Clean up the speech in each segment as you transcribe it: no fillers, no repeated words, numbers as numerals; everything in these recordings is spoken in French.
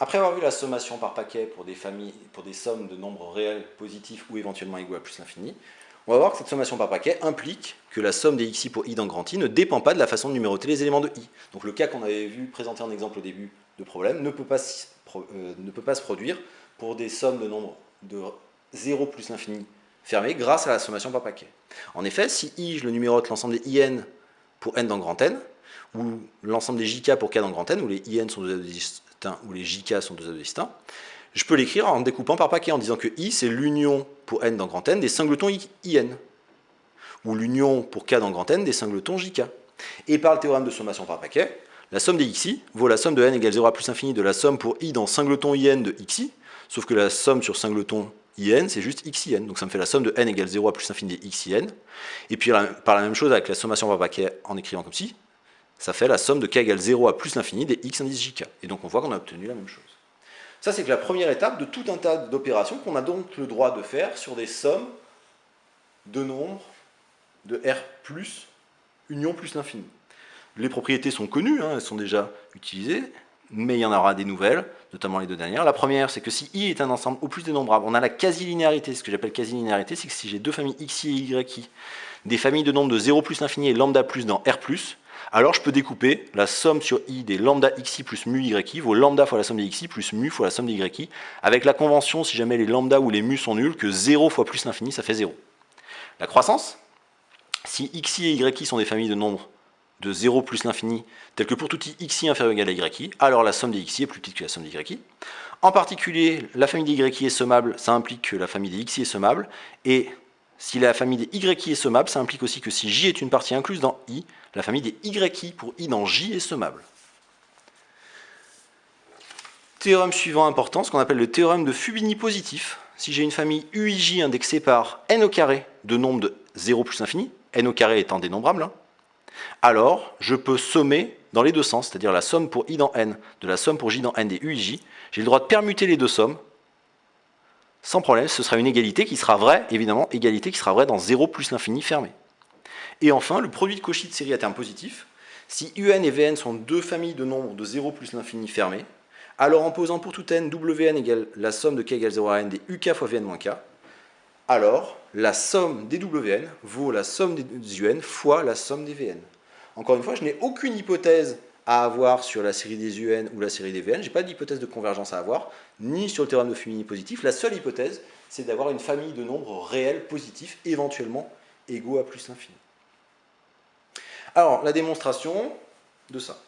Après avoir vu la sommation par paquet pour des sommes de nombres réels positifs ou éventuellement égaux à plus l'infini, on va voir que cette sommation par paquet implique que la somme des xi pour i dans grand I ne dépend pas de la façon de numéroter les éléments de i. Donc le cas qu'on avait vu présenté en exemple au début de problème ne peut pas se produire pour des sommes de nombres de 0 plus l'infini fermées grâce à la sommation par paquet. En effet, si i, je le numérote l'ensemble des in pour n dans grand N, ou l'ensemble des jk pour k dans grand N, où les in sont deux atomes distincts, ou les jk sont deux atomes distincts, je peux l'écrire en découpant par paquet, en disant que i, c'est l'union pour n dans grand N des singletons in, ou l'union pour k dans grand N des singletons jk. Et par le théorème de sommation par paquet, la somme des xi vaut la somme de n égale 0 à plus infini de la somme pour i dans singleton in de xi, sauf que la somme sur singleton in, c'est juste xin. Donc ça me fait la somme de n égale 0 à plus infini des xin. Et puis par la même chose avec la sommation par paquet en écrivant comme ci, ça fait la somme de k égale 0 à plus l'infini des x indice jk. Et donc on voit qu'on a obtenu la même chose. Ça, c'est que la première étape de tout un tas d'opérations qu'on a donc le droit de faire sur des sommes de nombres de R plus union plus l'infini. Les propriétés sont connues, elles sont déjà utilisées, mais il y en aura des nouvelles, notamment les deux dernières. La première, c'est que si I est un ensemble au plus dénombrable, on a la quasi-linéarité. Ce que j'appelle quasi-linéarité, c'est que si j'ai deux familles xi et yi, des familles de nombres de 0 plus l'infini et lambda plus dans R+, alors je peux découper la somme sur i des lambda xi plus mu yi vaut lambda fois la somme des xi plus mu fois la somme des yi, avec la convention, si jamais les lambda ou les mu sont nuls, que 0 fois plus l'infini, ça fait 0. La croissance, si xi et yi sont des familles de nombres de 0 plus l'infini, telles que pour tout i xi inférieur ou égal à yi, alors la somme des xi est plus petite que la somme des yi. En particulier, la famille des yi est sommable, ça implique que la famille des xi est sommable, et si la famille des yi est sommable, ça implique aussi que si j est une partie incluse dans i, la famille des yi pour i dans j est sommable. Théorème suivant important, ce qu'on appelle le théorème de Fubini positif. Si j'ai une famille uij indexée par n au carré de nombres de 0 plus infini, n au carré étant dénombrable, alors je peux sommer dans les deux sens, c'est-à-dire la somme pour i dans n de la somme pour j dans n des uij. J'ai le droit de permuter les deux sommes, sans problème, ce sera une égalité qui sera vraie, évidemment, égalité qui sera vraie dans 0 plus l'infini fermé. Et enfin, le produit de Cauchy de série à terme positif, si un et vn sont deux familles de nombres de 0 plus l'infini fermé, alors en posant pour tout n, wn égale la somme de k égale 0 à n des uk fois vn moins k, alors la somme des wn vaut la somme des un fois la somme des vn. Encore une fois, je n'ai aucune hypothèse à avoir sur la série des un ou la série des vn, je n'ai pas d'hypothèse de convergence à avoir, ni sur le théorème de Fubini positif. La seule hypothèse, c'est d'avoir une famille de nombres réels positifs, éventuellement égaux à plus l'infini. Alors, la démonstration de ça.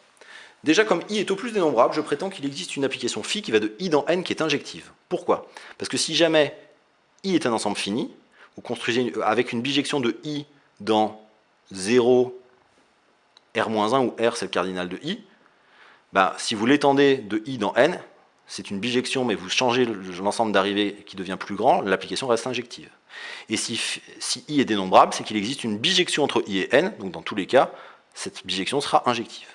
Déjà, comme i est au plus dénombrable, je prétends qu'il existe une application phi qui va de i dans n qui est injective. Pourquoi? Parce que si jamais i est un ensemble fini, vous construisez avec une bijection de i dans 0, r-1 ou r c'est le cardinal de i, si vous l'étendez de i dans n, c'est une bijection, mais vous changez l'ensemble d'arrivées qui devient plus grand, l'application reste injective. Et si i est dénombrable, c'est qu'il existe une bijection entre i et n, donc dans tous les cas, cette bijection sera injective.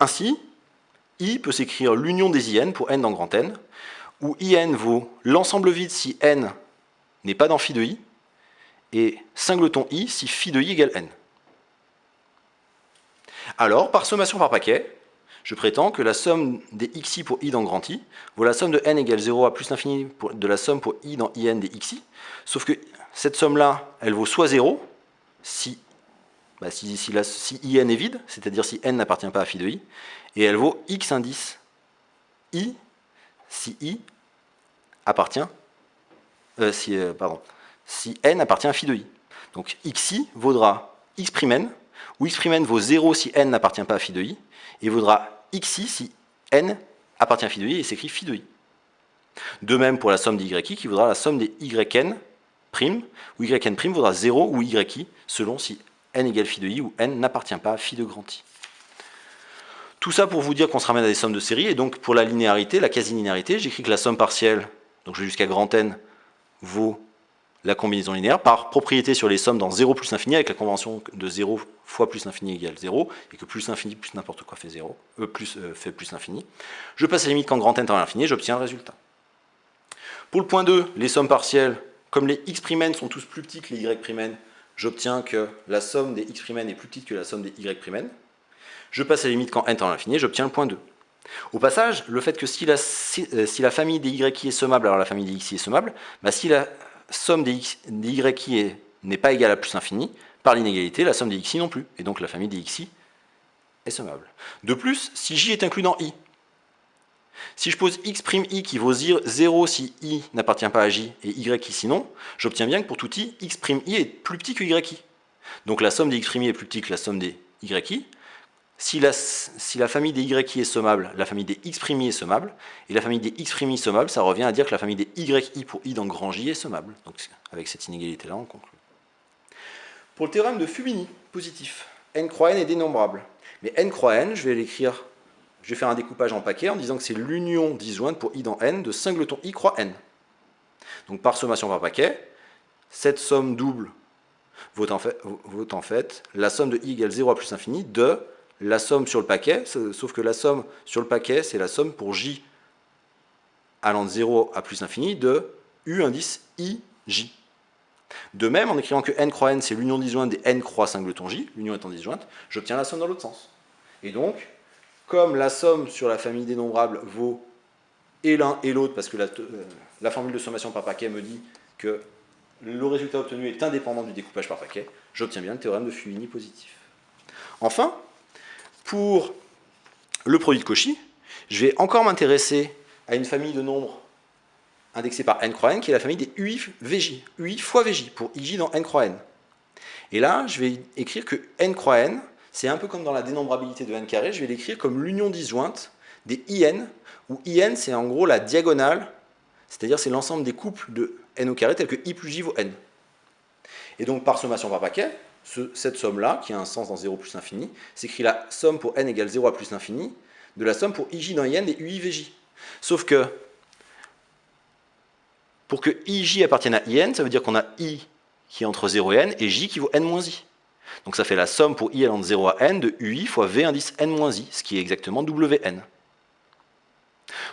Ainsi, i peut s'écrire l'union des in pour n dans grand N, où in vaut l'ensemble vide si n n'est pas dans phi de i, et singleton i si phi de i égale n. Alors, par sommation par paquet, je prétends que la somme des xi pour i dans grand I vaut la somme de n égale 0 à plus l'infini de la somme pour i dans in des xi, sauf que cette somme-là, elle vaut soit 0, si in est vide, c'est-à-dire si n n'appartient pas à phi de i, et elle vaut x indice i si i appartient, si n appartient à phi de i. Donc xi vaudra x'n, où x'n vaut 0 si n n'appartient pas à phi de i, et vaudra xi si n appartient à phi de i et s'écrit phi de i. De même pour la somme des yi qui vaudra la somme des yn prime, où yn prime vaudra 0 ou yi selon si n égale phi de i ou n n'appartient pas à phi de grand i. Tout ça pour vous dire qu'on se ramène à des sommes de série, et donc pour la linéarité, la quasi-linéarité, j'écris que la somme partielle, donc je vais jusqu'à grand N, vaut la combinaison linéaire par propriété sur les sommes dans 0 plus l'infini, avec la convention de 0 fois plus l'infini égale 0, et que plus l'infini plus n'importe quoi fait 0, fait plus l'infini. Je passe à la limite quand grand N tend à l'infini, j'obtiens le résultat. Pour le point 2, les sommes partielles, comme les x'n sont tous plus petits que les y'en, j'obtiens que la somme des x'en est plus petite que la somme des y'en. Je passe la limite quand n tend à l'infini, j'obtiens le point 2. Au passage, le fait que si la famille des yi est sommable, alors la famille des xi est sommable, bah si la somme des yi n'est pas égale à plus l'infini, par l'inégalité, la somme des xi non plus. Et donc la famille des xi est sommable. De plus, si j est inclus dans i, si je pose x'I qui vaut 0 si i n'appartient pas à j et y sinon, j'obtiens bien que pour tout i, x'I est plus petit que yi. Donc la somme des x'I est plus petite que la somme des yi. Si la famille des yi est sommable, la famille des x'I est sommable, et la famille des x'I sommable, ça revient à dire que la famille des yi pour i dans grand J est sommable. Donc avec cette inégalité-là, on conclut. Pour le théorème de Fubini, positif, n croix n est dénombrable. Mais n croix n, je vais faire un découpage en paquets en disant que c'est l'union disjointe pour i dans n de singleton i croix n. Donc par sommation par paquet, cette somme double vaut en fait la somme de i égale 0 à plus l'infini de la somme sur le paquet, sauf que la somme sur le paquet, c'est la somme pour j allant de 0 à plus l'infini de u indice ij. De même, en écrivant que n croix n, c'est l'union disjointe des n croix singleton j, l'union étant disjointe, j'obtiens la somme dans l'autre sens. Et donc, comme la somme sur la famille dénombrable vaut et l'un et l'autre, parce que la formule de sommation par paquet me dit que le résultat obtenu est indépendant du découpage par paquet, j'obtiens bien le théorème de Fubini positif. Enfin, pour le produit de Cauchy, je vais encore m'intéresser à une famille de nombres indexés par n croix n, qui est la famille des ui fois vj, pour ij dans n croix n. Et là, je vais écrire que n croix n, c'est un peu comme dans la dénombrabilité de n carré, je vais l'écrire comme l'union disjointe des in, où in, c'est en gros la diagonale, c'est-à-dire c'est l'ensemble des couples de n au carré, tel que i plus j vaut n. Et donc, par sommation par paquet, cette somme-là, qui a un sens dans 0 plus l'infini, s'écrit la somme pour n égale 0 à plus l'infini, de la somme pour ij dans in des ui vj. Sauf que, pour que ij appartienne à in, ça veut dire qu'on a i qui est entre 0 et n, et j qui vaut n moins i. Donc ça fait la somme pour i allant de 0 à n de ui fois v indice n moins i, ce qui est exactement wn.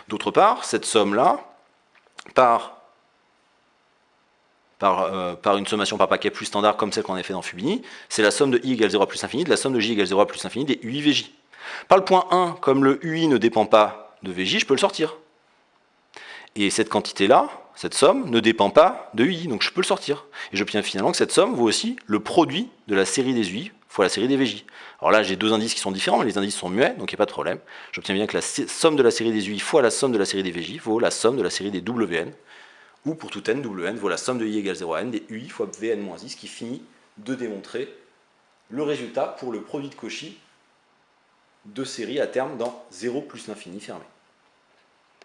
D'autre part, cette somme-là, par une sommation par paquet plus standard comme celle qu'on a fait dans Fubini, c'est la somme de i égale 0 à plus l'infini de la somme de j égale 0 à plus l'infini des ui vj. Par le point 1, comme le ui ne dépend pas de vj, je peux le sortir. Et cette quantité-là, cette somme, ne dépend pas de ui, donc je peux le sortir. Et j'obtiens finalement que cette somme vaut aussi le produit de la série des ui fois la série des vj. Alors là, j'ai deux indices qui sont différents, mais les indices sont muets, donc il n'y a pas de problème. J'obtiens bien que la somme de la série des ui fois la somme de la série des vj vaut la somme de la série des wn, ou pour tout n, wn vaut la somme de i égale 0 à n des ui fois vn moins i, ce qui finit de démontrer le résultat pour le produit de Cauchy de série à terme dans 0 plus l'infini fermé.